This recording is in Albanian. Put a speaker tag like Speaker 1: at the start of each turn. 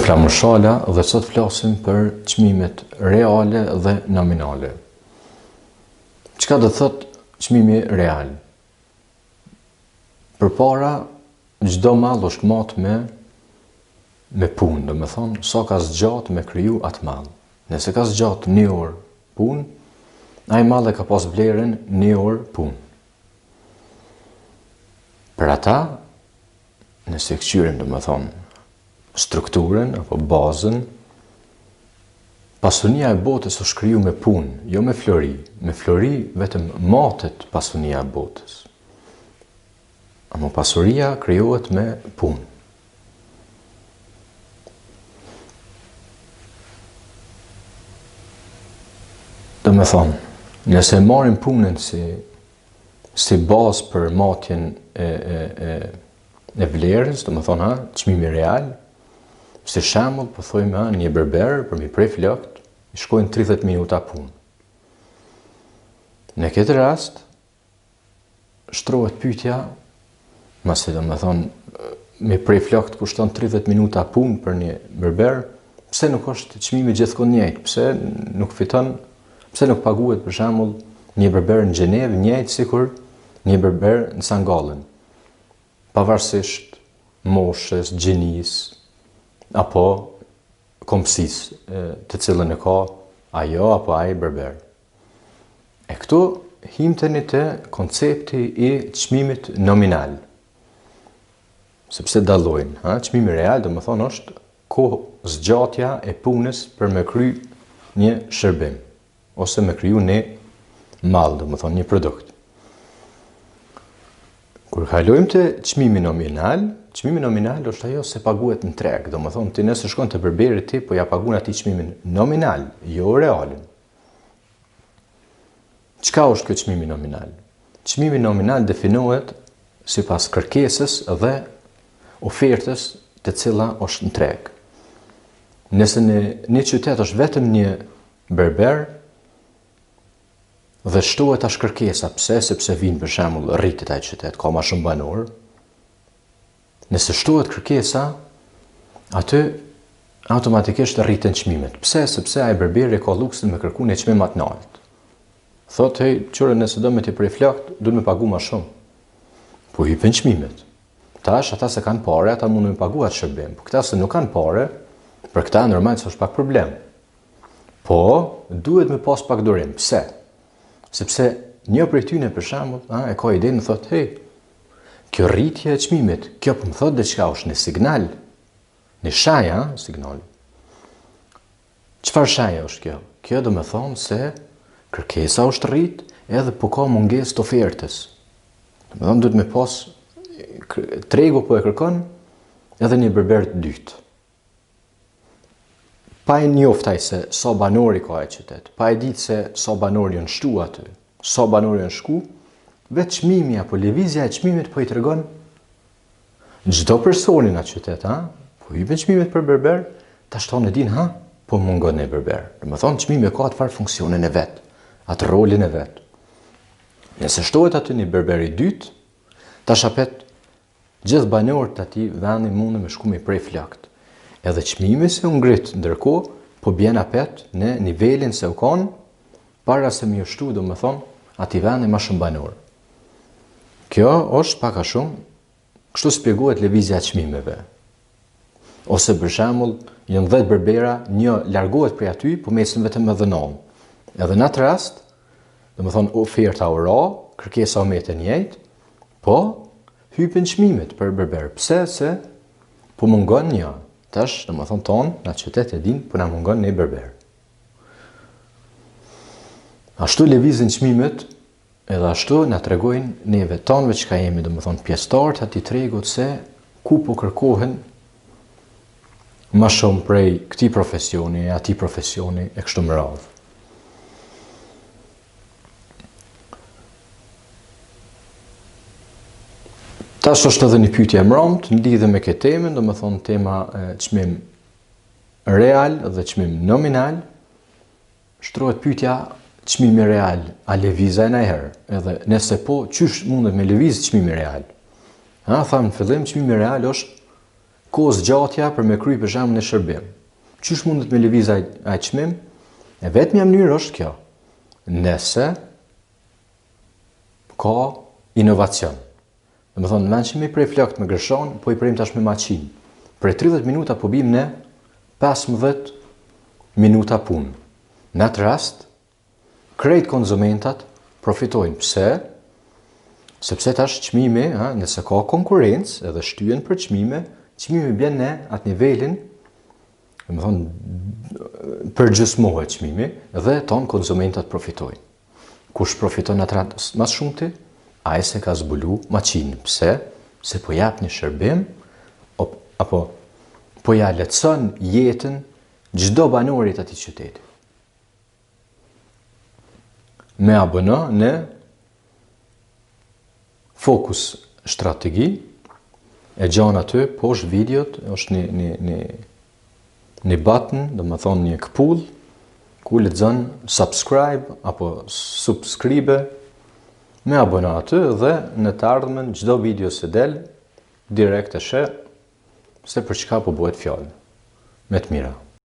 Speaker 1: Flamur Shala dhe sot flasim për çmimet reale dhe nominale. Çka do thot çmimi real? Përpara çdo mall është marrë me punë, do të thonë sa ka zgjat me kriju atë mall. Nëse ka zgjat 1 orë punë, ai mall e ka pas vlerën 1 orë punë. Për ata, nëse këqyrim do të thonë strukturën apo bazën, pasunia e botës është kriju me punë, jo me flori. Me flori vetëm matet pasunia e botës. Ama pasuria krijohet me punë. Do me thonë, nëse marrim punën si bazë për matjen e vlerës, do me thonë, çmimi real, si shembull, po thojmë një berber për mi prej flokët, i shkojnë 30 minuta punë. Në këtë rast, shtrohet pyetja, mase do me thonë, mi prej flokët kushton 30 minuta punë për një berber, pse nuk është çmimi gjithkohë njëjtë? Pse nuk fiton, pse nuk paguhet për shembull një berber në Gjenevë njëjtë sikur një berber në Sangallën, pavarësisht moshës, gjinisë, apo komësisë të cilën e ka ajo apo ai berber. E këtu himteni te koncepti i çmimit nominal. Sepse dallojnë, çmimi real do të thonë është kohë zgjatja e punës për me kry një shërbim ose me kriju një mall, do të thonë një produkt. Kur kalojmë te çmimi nominal është ajo se paguhet në treg. Do të thonë ti nëse shkon te berberi ti po ja paguan atij çmimin nominal, jo realin. Çka është ky çmimi nominal? Çmimi nominal definohet sipas kërkesës dhe ofertës të cila është në treg. Nëse në një qytet është vetëm një berber dhe shtohet as kërkesa, pse? Sepse vinë për shembull rritet ai qytet, ka më shumë banor. Nëse shtohet kërkesa, aty automatikisht rriten çmimet. Pse? Sepse ai berberi ka luksin me kërku një çmim më të lartë. Thotë, hey, qure nëse do me ti prej flokët, duhet me pagu më shumë. Po hypen çmimet. Tash ata se kanë parë, ata mund me pagu atë shërbim. Po këta se nuk kanë parë, për këta normal se është pak problem. Po duhet me pas pak durim. Pse? Sepse një prej tyne për shembull, e ka idenë, thotë, hey, kjo rritje e çmimit, kjo po më thotë diçka, është një signal, një shaj, signal. Çfarë shaje është kjo? Kjo do me thonë se kërkesa është rrit, edhe po ka mungesë të ofertës. Do me thonë duhet me pas tregu po e kërkon, edhe një berber të dytë. Pa e njoftaj se sa banori ka e qytet, pa e ditë se sa banori janë shtu aty, sa banori janë shku, vetë çmimi apo lëvizja e çmimit po i tregon çdo personin atë qytet, po hyjnë çmimet për berber, tash tonë din, po mungon një berber. Do të thonë çmimi ka atë farë funksionin e vet, atë rolin e vet. Nëse shtohet aty një berber i dytë, tash apet gjithë banorët aty vendi mundën me shku me prej flokët. Edhe çmimi se u ngrit, ndërkohë po bjen apet në nivelin se u kanë para se më shtu, do të thonë, aty vendi më shumë banor. Kjo është pak a shumë, kështu shpjegohet lëvizja e çmimeve. Ose për shembull, janë 10 berbera, një largohet prej aty, po mesin vetëm me dhënon. Edhe në atë rast, do të thonë oferta u ra, kërkesa u metë njëjtë, po hypen çmimet për berber. Pse? Se po mungon një. Tash, do të thonë tonë, në qytet e din, po na mungon një berber. Ashtu lëvizin çmimet, edhe ashtu na tregojnë neve tonëve çka jemi, do të thonë pjesëtarët atij tregut, se ku po kërkohen më shumë prej këtij profesioni, atij profesioni e kështu me radhë. Tash është edhe një pyetje e mbrëmtë lidhe me këtë temë, do të thonë tema çmim real dhe çmim nominal. Shtrohet pyetja, çmimi real, a lëvizaj ndonjëherë? Edhe nëse po, çysh mundet me lëviz çmimi real? Thamë në fillim, çmimi real është kohë zgjatja për me kry për shembull në shërbim. Qysh mundet me lëviz ai çmim? E vetmja mënyrë është kjo. Nëse ka inovacion. Domethënë, në vend që mi prej flokët me gërshon, po i prejmë tash me maqinë. Për 30 minuta po bim në 15 minuta punë. Në atë rast, krejt konsumentat profitojnë. Pse? Sepse tash çmimi, nëse ka konkurrencë edhe shtyhen për çmime, çmimi bjen në atë nivelin, domethënë përgjysmohet çmimi dhe ton konsumentat profitojnë. Kush profiton atë rast më shumëti? Ai se ka zbulu maqinë. Pse? Se po jap një shërbim apo po ja lehtëson jetën çdo banorit atij qyteti. Me abono në Focus Strategi, e gjan aty poshtë videot, është një button, domethënë një këpull, ku lexon subscribe apo subscribe, me abona aty dhe në të ardhmen çdo video se del, direkt e sheh se për çka po bëhet fjalë. Me të mira.